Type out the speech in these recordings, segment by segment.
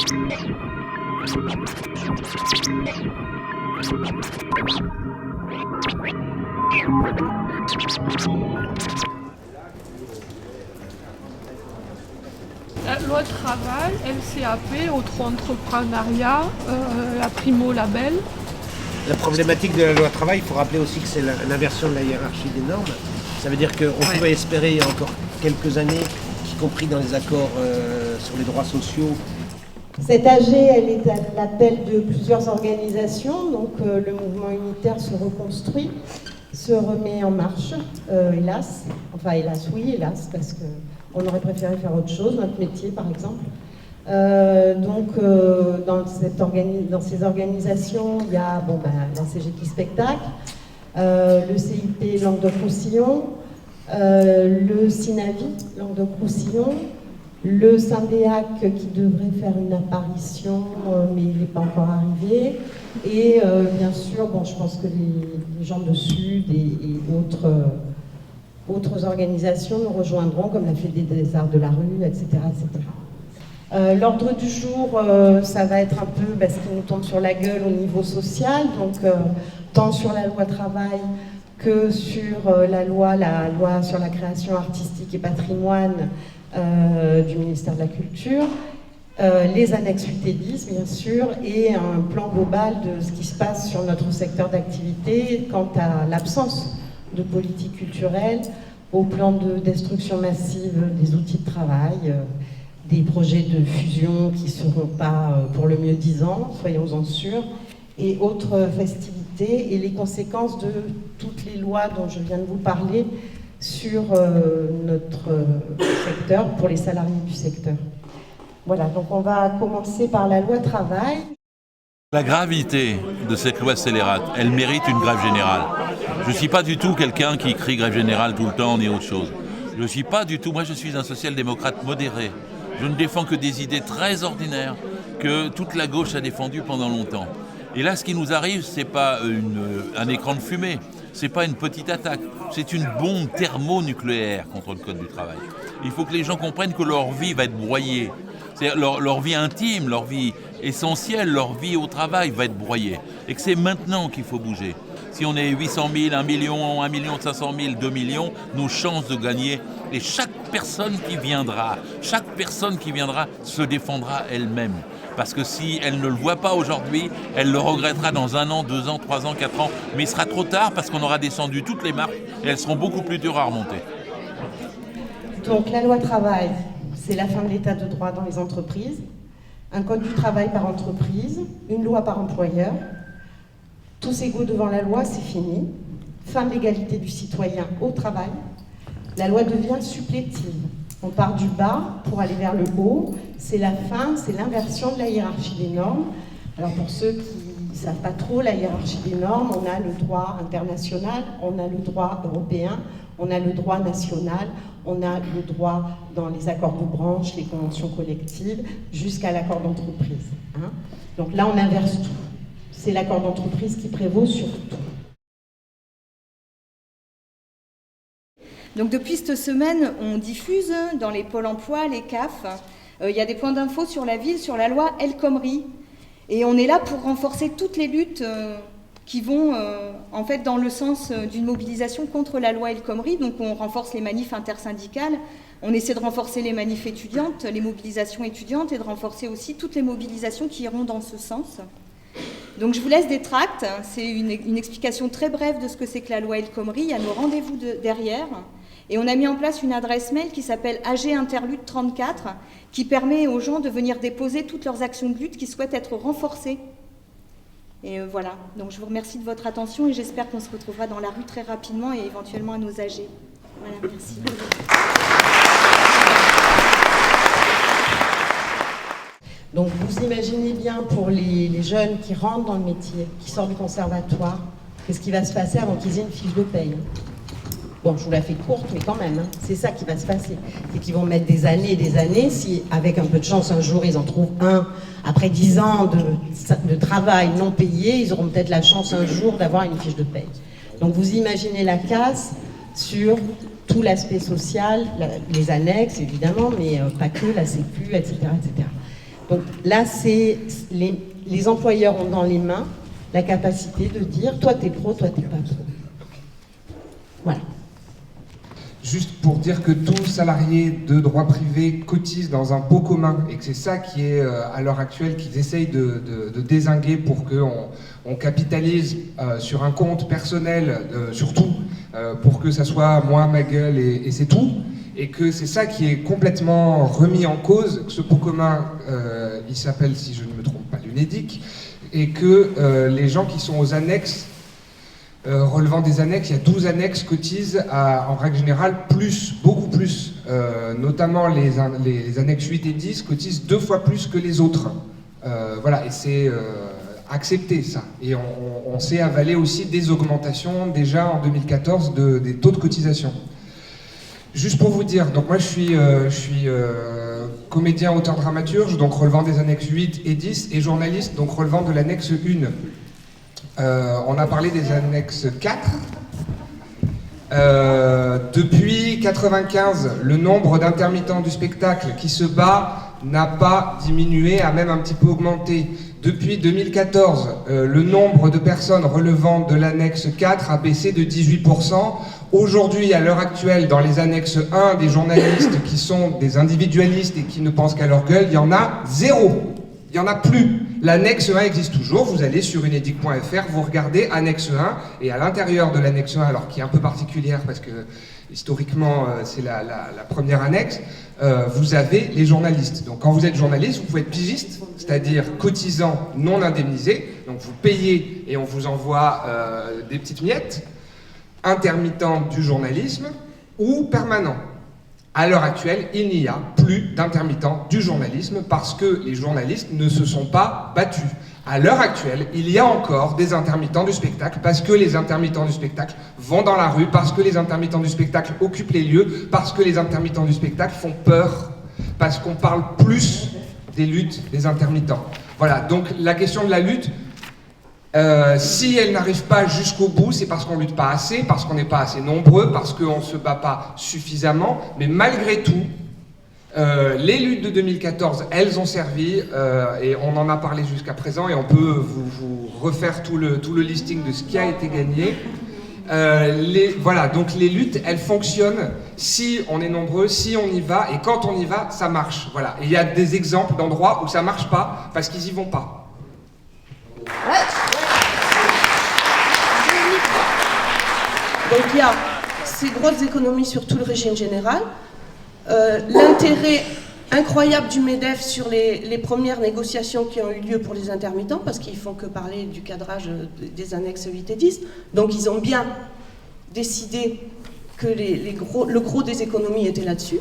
La loi travail, LCAP, auto-entrepreneuriat, la Primo Label. La problématique de la loi travail, il faut rappeler aussi que c'est l'inversion de la hiérarchie des normes. Ça veut dire qu'on pouvait espérer il y a encore quelques années, y compris dans les accords sur les droits sociaux. Cette AG, elle est à l'appel de plusieurs organisations, donc le mouvement unitaire se reconstruit, se remet en marche, hélas. Enfin hélas, oui, hélas, parce qu'on aurait préféré faire autre chose, notre métier par exemple. Dans ces organisations, il y a la CGT Spectacle, le CIP Languedoc-Roussillon, le SINAVI Languedoc-Roussillon, le Syndéac qui devrait faire une apparition, mais il n'est pas encore arrivé, et bien sûr, je pense que les gens de Sud et autres organisations nous rejoindront, comme la Fédé des Arts de la Rue, etc. etc. L'ordre du jour, ça va être un peu ce qui nous tombe sur la gueule au niveau social, donc tant sur la loi travail que sur la loi sur la création artistique et patrimoine du ministère de la Culture, les annexes 8 et 10 bien sûr, et un plan global de ce qui se passe sur notre secteur d'activité quant à l'absence de politique culturelle, au plan de destruction massive des outils de travail, des projets de fusion qui ne seront pas pour le mieux 10 ans, soyons-en sûrs, et autres festivités, et les conséquences de toutes les lois dont je viens de vous parler sur notre secteur, pour les salariés du secteur. Voilà, donc on va commencer par la loi travail. La gravité de cette loi scélérate, elle mérite une grève générale. Je ne suis pas du tout quelqu'un qui crie grève générale tout le temps, ni autre chose. Je ne suis pas du tout, moi je suis un social-démocrate modéré. Je ne défends que des idées très ordinaires que toute la gauche a défendues pendant longtemps. Et là, ce qui nous arrive, ce n'est pas un écran de fumée, ce n'est pas une petite attaque, c'est une bombe thermonucléaire contre le Code du travail. Il faut que les gens comprennent que leur vie va être broyée. Leur vie intime, leur vie essentielle, leur vie au travail va être broyée. Et que c'est maintenant qu'il faut bouger. Si on est 800 000, 1 million, 1 500 000, 2 millions, nos chances de gagner, et chaque personne qui viendra se défendra elle-même. Parce que si elle ne le voit pas aujourd'hui, elle le regrettera dans 1 an, 2 ans, 3 ans, 4 ans. Mais il sera trop tard parce qu'on aura descendu toutes les marches et elles seront beaucoup plus dures à remonter. Donc la loi travail, c'est la fin de l'état de droit dans les entreprises, un code du travail par entreprise, une loi par employeur. Tous égaux devant la loi, c'est fini. Fin de l'égalité du citoyen au travail. La loi devient supplétive. On part du bas pour aller vers le haut. C'est la fin, c'est l'inversion de la hiérarchie des normes. Alors pour ceux qui ne savent pas trop, la hiérarchie des normes, on a le droit international, on a le droit européen, on a le droit national, on a le droit dans les accords de branche, les conventions collectives, jusqu'à l'accord d'entreprise. Donc là, on inverse tout. C'est l'accord d'entreprise qui prévaut sur tout. Donc depuis cette semaine, on diffuse dans les pôles emploi, les CAF, il y a des points d'info sur la ville, sur la loi El Khomri. Et on est là pour renforcer toutes les luttes qui vont en fait dans le sens d'une mobilisation contre la loi El Khomri. Donc on renforce les manifs intersyndicales, on essaie de renforcer les manifs étudiantes, les mobilisations étudiantes, et de renforcer aussi toutes les mobilisations qui iront dans ce sens. Donc je vous laisse des tracts, c'est une explication très brève de ce que c'est que la loi El Khomri, il y a nos rendez-vous derrière. Et on a mis en place une adresse mail qui s'appelle AG Interlude 34, qui permet aux gens de venir déposer toutes leurs actions de lutte qui souhaitent être renforcées. Et voilà, donc je vous remercie de votre attention et j'espère qu'on se retrouvera dans la rue très rapidement et éventuellement à nos AG. Voilà, merci. Donc vous imaginez bien pour les jeunes qui rentrent dans le métier, qui sortent du conservatoire, qu'est-ce qui va se passer avant qu'ils aient une fiche de paye. Bon, je vous la fais courte, mais quand même, c'est ça qui va se passer. C'est qu'ils vont mettre des années et des années, si avec un peu de chance, un jour, ils en trouvent un, après 10 ans de travail non payé, ils auront peut-être la chance un jour d'avoir une fiche de paye. Donc vous imaginez la casse sur tout l'aspect social, les annexes évidemment, mais pas que, la sécu, etc., etc. Donc là, les employeurs ont dans les mains la capacité de dire toi t'es pro, toi t'es pas pro. Voilà. Juste pour dire que tout salarié de droit privé cotise dans un pot commun et que c'est ça qui est à l'heure actuelle qu'ils essayent de dézinguer pour qu'on capitalise sur un compte personnel surtout pour que ça soit moi, ma gueule et c'est tout. Et que c'est ça qui est complètement remis en cause, que ce pot commun, il s'appelle, si je ne me trompe pas, l'UNEDIC, et que les gens qui sont aux annexes, relevant des annexes, il y a 12 annexes cotisent en règle générale beaucoup plus, notamment les annexes 8 et 10 cotisent 2 fois plus que les autres. Voilà, et c'est accepté ça. Et on s'est avalé aussi des augmentations déjà en 2014 des taux de cotisation. Juste pour vous dire, donc moi je suis comédien, auteur, dramaturge, donc relevant des annexes 8 et 10, et journaliste, donc relevant de l'annexe 1. On a parlé des annexes 4. Depuis 1995, le nombre d'intermittents du spectacle qui se bat n'a pas diminué, a même un petit peu augmenté. Depuis 2014, le nombre de personnes relevant de l'annexe 4 a baissé de 18%. Aujourd'hui, à l'heure actuelle, dans les annexes 1, des journalistes qui sont des individualistes et qui ne pensent qu'à leur gueule, il y en a 0. Il n'y en a plus. L'annexe 1 existe toujours, vous allez sur unedic.fr, vous regardez annexe 1, et à l'intérieur de l'annexe 1, alors qui est un peu particulière parce que historiquement c'est la première annexe, vous avez les journalistes. Donc quand vous êtes journaliste, vous pouvez être pigiste, c'est-à-dire cotisant non indemnisé, donc vous payez et on vous envoie des petites miettes, intermittent du journalisme ou permanent. À l'heure actuelle, il n'y a plus d'intermittents du journalisme parce que les journalistes ne se sont pas battus. À l'heure actuelle, il y a encore des intermittents du spectacle parce que les intermittents du spectacle vont dans la rue, parce que les intermittents du spectacle occupent les lieux, parce que les intermittents du spectacle font peur, parce qu'on parle plus des luttes des intermittents. Voilà, donc la question de la lutte, si elle n'arrive pas jusqu'au bout, c'est parce qu'on lutte pas assez, parce qu'on n'est pas assez nombreux, parce qu'on ne se bat pas suffisamment, mais malgré tout, les luttes de 2014, elles ont servi, et on en a parlé jusqu'à présent, et on peut vous refaire tout le listing de ce qui a été gagné. Voilà, donc les luttes, elles fonctionnent si on est nombreux, si on y va, et quand on y va, ça marche. Voilà. Et il y a des exemples d'endroits où ça marche pas, parce qu'ils y vont pas. Ouais. Donc il y a ces grosses économies sur tout le régime général, l'intérêt incroyable du MEDEF sur les premières négociations qui ont eu lieu pour les intermittents, parce qu'ils font que parler du cadrage des annexes 8 et 10, donc ils ont bien décidé que le gros des économies était là-dessus.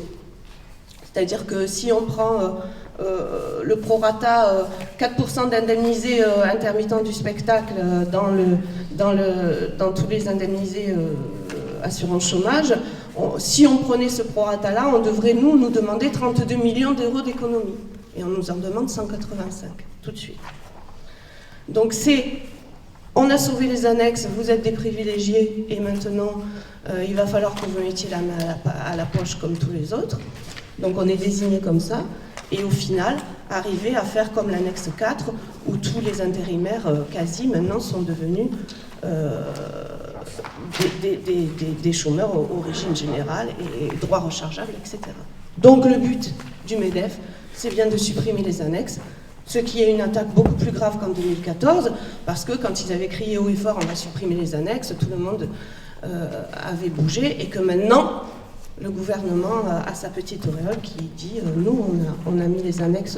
C'est-à-dire que si on prend le prorata, 4% d'indemnisés intermittents du spectacle dans tous les indemnisés assurance chômage, si on prenait ce prorata-là, on devrait nous demander 32 millions d'euros d'économie. Et on nous en demande 185, tout de suite. Donc on a sauvé les annexes, vous êtes des privilégiés, et maintenant, il va falloir que vous mettiez la main à la poche comme tous les autres. Donc on est désigné comme ça, et au final, arriver à faire comme l'annexe 4, où tous les intérimaires, quasi maintenant, sont devenus des chômeurs au régime général et droits rechargeables, etc. Donc le but du MEDEF, c'est bien de supprimer les annexes, ce qui est une attaque beaucoup plus grave qu'en 2014, parce que quand ils avaient crié haut et fort on va supprimer les annexes, tout le monde avait bougé, et que maintenant le gouvernement a sa petite auréole qui dit nous on a mis les annexes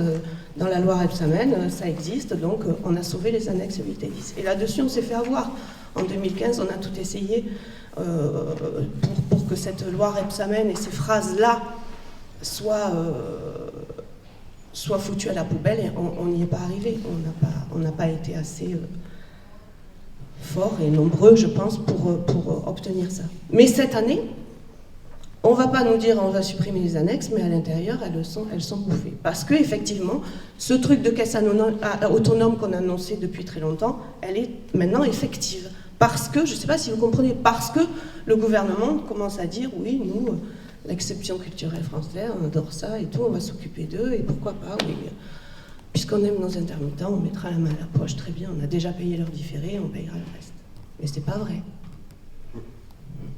dans la loi Rebsamen, ça existe, donc on a sauvé les annexes 8 et 10. Et là-dessus on s'est fait avoir. En 2015, on a tout essayé pour que cette loi Rebsamen et ces phrases-là soient foutues à la poubelle, et on n'y est pas arrivé. On n'a pas été assez forts et nombreux, je pense, pour obtenir ça. Mais cette année, on ne va pas nous dire on va supprimer les annexes, mais à l'intérieur, elles sont bouffées. Parce qu'effectivement, ce truc de caisse autonome qu'on a annoncé depuis très longtemps, elle est maintenant effective. Parce que, je ne sais pas si vous comprenez, parce que le gouvernement commence à dire oui, nous, l'exception culturelle française, on adore ça et tout, on va s'occuper d'eux, et pourquoi pas, oui. puisqu'on aime nos intermittents, on mettra la main à la poche, très bien, on a déjà payé leur différé, on payera le reste. Mais c'est pas vrai.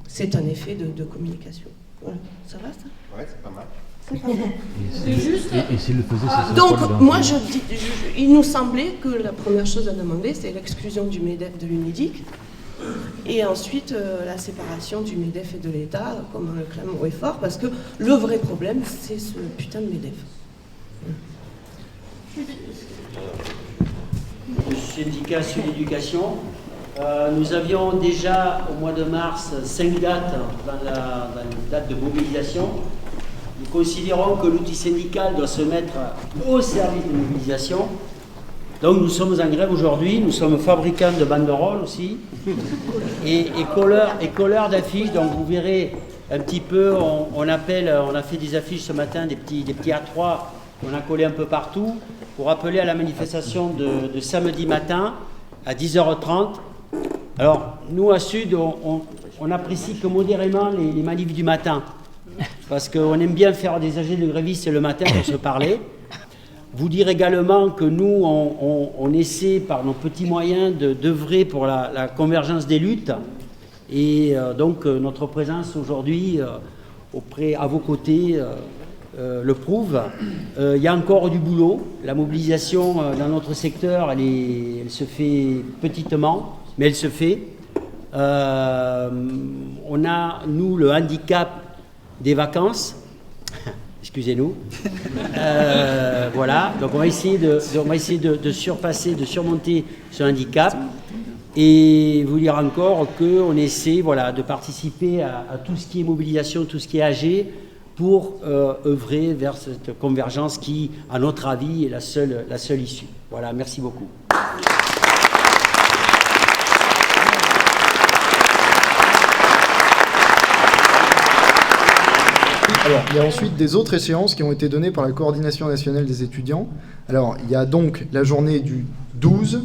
C'est un effet de communication. Voilà, ça va ça? Ouais, c'est pas mal. C'est juste. Et s'il le faisait, ça serait Donc, pas le moi, danger. il nous semblait que la première chose à demander, c'est l'exclusion du MEDEF de l'UNEDIC, et ensuite la séparation du MEDEF et de l'État, comme on le clame haut et fort, parce que le vrai problème, c'est ce putain de MEDEF. Le syndicat Sud Éducation, nous avions déjà au mois de mars 5 dates dans la date de mobilisation. Nous considérons que l'outil syndical doit se mettre au service de mobilisation. Donc nous sommes en grève aujourd'hui, nous sommes fabricants de banderoles aussi et colleurs d'affiches. Donc vous verrez un petit peu, on a fait des affiches ce matin, des petits A3 qu'on a collés un peu partout pour appeler à la manifestation de samedi matin à 10h30. Alors nous à Sud, on apprécie que modérément les manifs du matin parce qu'on aime bien faire des AG de grévistes le matin pour se parler. Vous dire également que nous, on essaie par nos petits moyens d'œuvrer pour la convergence des luttes. Et donc notre présence aujourd'hui à vos côtés le prouve. Il y a encore du boulot. La mobilisation dans notre secteur, elle se fait petitement, mais elle se fait. On a, nous, le handicap des vacances. Excusez-nous. Voilà, donc on va essayer de surmonter ce handicap et vous dire encore qu'on essaie de participer à tout ce qui est mobilisation, tout ce qui est AG pour œuvrer vers cette convergence qui, à notre avis, est la seule issue. Voilà, merci beaucoup. Alors, il y a ensuite des autres échéances qui ont été données par la Coordination nationale des étudiants. Alors, il y a donc la journée du 12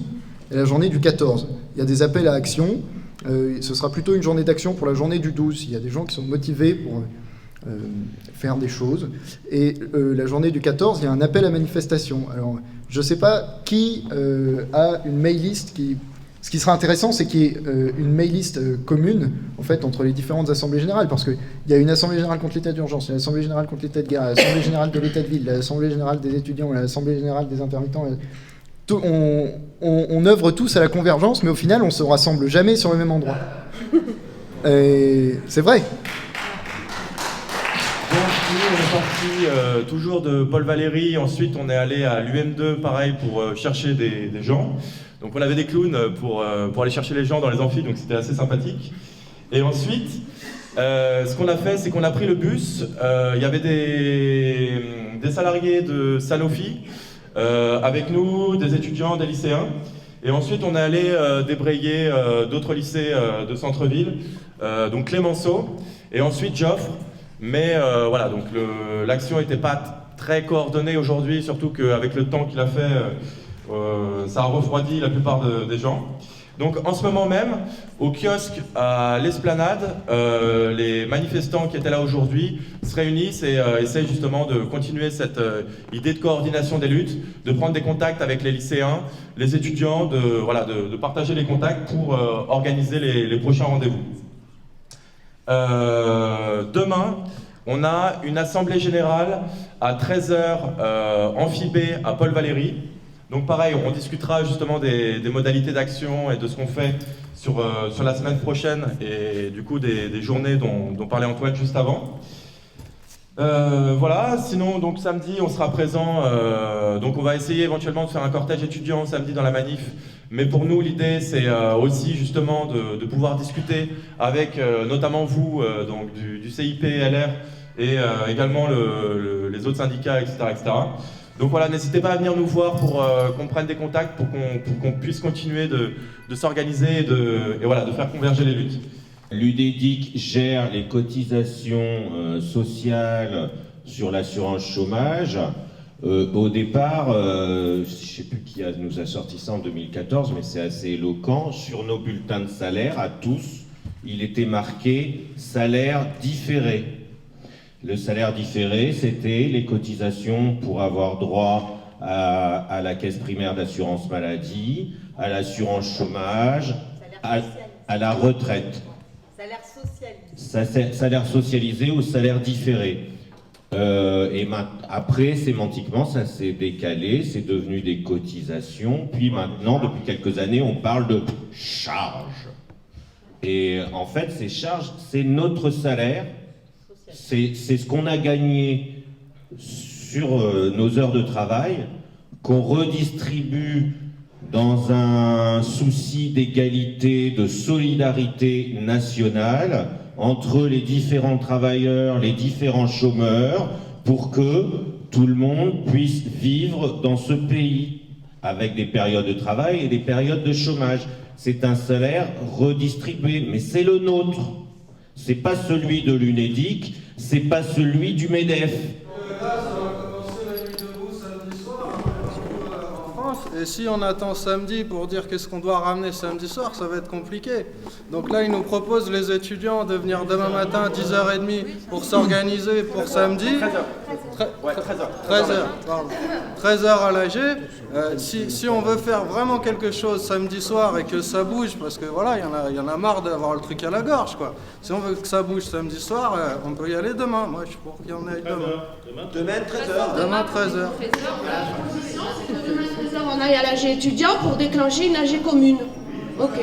et la journée du 14. Il y a des appels à action. Ce sera plutôt une journée d'action pour la journée du 12. Il y a des gens qui sont motivés pour faire des choses. Et la journée du 14, il y a un appel à manifestation. Alors, je ne sais pas qui a une mail list qui... Ce qui sera intéressant, c'est qu'il y ait une mail-list commune, en fait, entre les différentes assemblées générales, parce qu'il y a une assemblée générale contre l'état d'urgence, il y a l'assemblée générale contre l'état de guerre, l'assemblée générale de l'état de ville, l'assemblée générale des étudiants, l'assemblée générale des intermittents. On œuvre tous à la convergence, mais au final, on ne se rassemble jamais sur le même endroit. C'est vrai. Donc nous, on est parti toujours de Paul Valéry, ensuite on est allé à l'UM2, pareil, pour chercher des gens. Donc on avait des clowns pour aller chercher les gens dans les amphis, donc c'était assez sympathique. Et ensuite, ce qu'on a fait, c'est qu'on a pris le bus. Il y avait des salariés de Sanofi avec nous, des étudiants, des lycéens. Et ensuite, on est allé débrayer d'autres lycées de centre-ville, donc Clémenceau, et ensuite Joffre. Mais voilà, donc l'action n'était pas très coordonnée aujourd'hui, surtout qu'avec le temps qu'il a fait... ça a refroidi la plupart des gens. Donc en ce moment même, au kiosque à l'Esplanade, les manifestants qui étaient là aujourd'hui se réunissent et essayent justement de continuer cette idée de coordination des luttes, de prendre des contacts avec les lycéens, les étudiants, de partager les contacts pour organiser les prochains rendez-vous. Demain, on a une assemblée générale à 13h amphibée à Paul Valéry. Donc pareil, on discutera justement des modalités d'action et de ce qu'on fait sur la semaine prochaine et du coup des journées dont parlait Antoine juste avant. Voilà, sinon donc samedi on sera présent, donc on va essayer éventuellement de faire un cortège étudiant samedi dans la manif, mais pour nous l'idée c'est aussi justement de pouvoir discuter avec notamment vous donc du CIP, LR et également les autres syndicats, etc. Donc voilà, n'hésitez pas à venir nous voir pour qu'on prenne des contacts, pour qu'on puisse continuer de s'organiser et voilà, de faire converger les luttes. L'UDEDIC gère les cotisations sociales sur l'assurance chômage. Au départ, je ne sais plus qui nous a sorti ça en 2014, mais c'est assez éloquent. Sur nos bulletins de salaire, à tous, il était marqué « salaire différé ». Le salaire différé, c'était les cotisations pour avoir droit à la caisse primaire d'assurance maladie, à l'assurance chômage, à la retraite. Salaire socialisé. Salaire socialisé ou salaire différé. Après, sémantiquement, ça s'est décalé, c'est devenu des cotisations, puis maintenant, depuis quelques années, on parle de charges. Et en fait, ces charges, c'est notre salaire, c'est ce qu'on a gagné sur nos heures de travail, qu'on redistribue dans un souci d'égalité, de solidarité nationale entre les différents travailleurs, les différents chômeurs, pour que tout le monde puisse vivre dans ce pays, avec des périodes de travail et des périodes de chômage. C'est un salaire redistribué, mais c'est le nôtre. C'est pas celui de l'UNEDIC, c'est pas celui du MEDEF. Et si on attend samedi pour dire qu'est-ce qu'on doit ramener samedi soir, ça va être compliqué. Donc là, ils nous proposent, les étudiants, de venir demain matin à 10h30 pour s'organiser pour samedi. 13h à l'AG. Si on veut faire vraiment quelque chose samedi soir et que ça bouge, parce que voilà, il y en a marre d'avoir le truc à la gorge, quoi. Si on veut que ça bouge samedi soir, on peut y aller demain. Moi, je suis pour qu'il y en ait demain. Demain, 13h. Demain, 13h. On aille à l'AG étudiant pour déclencher une AG commune. Ok.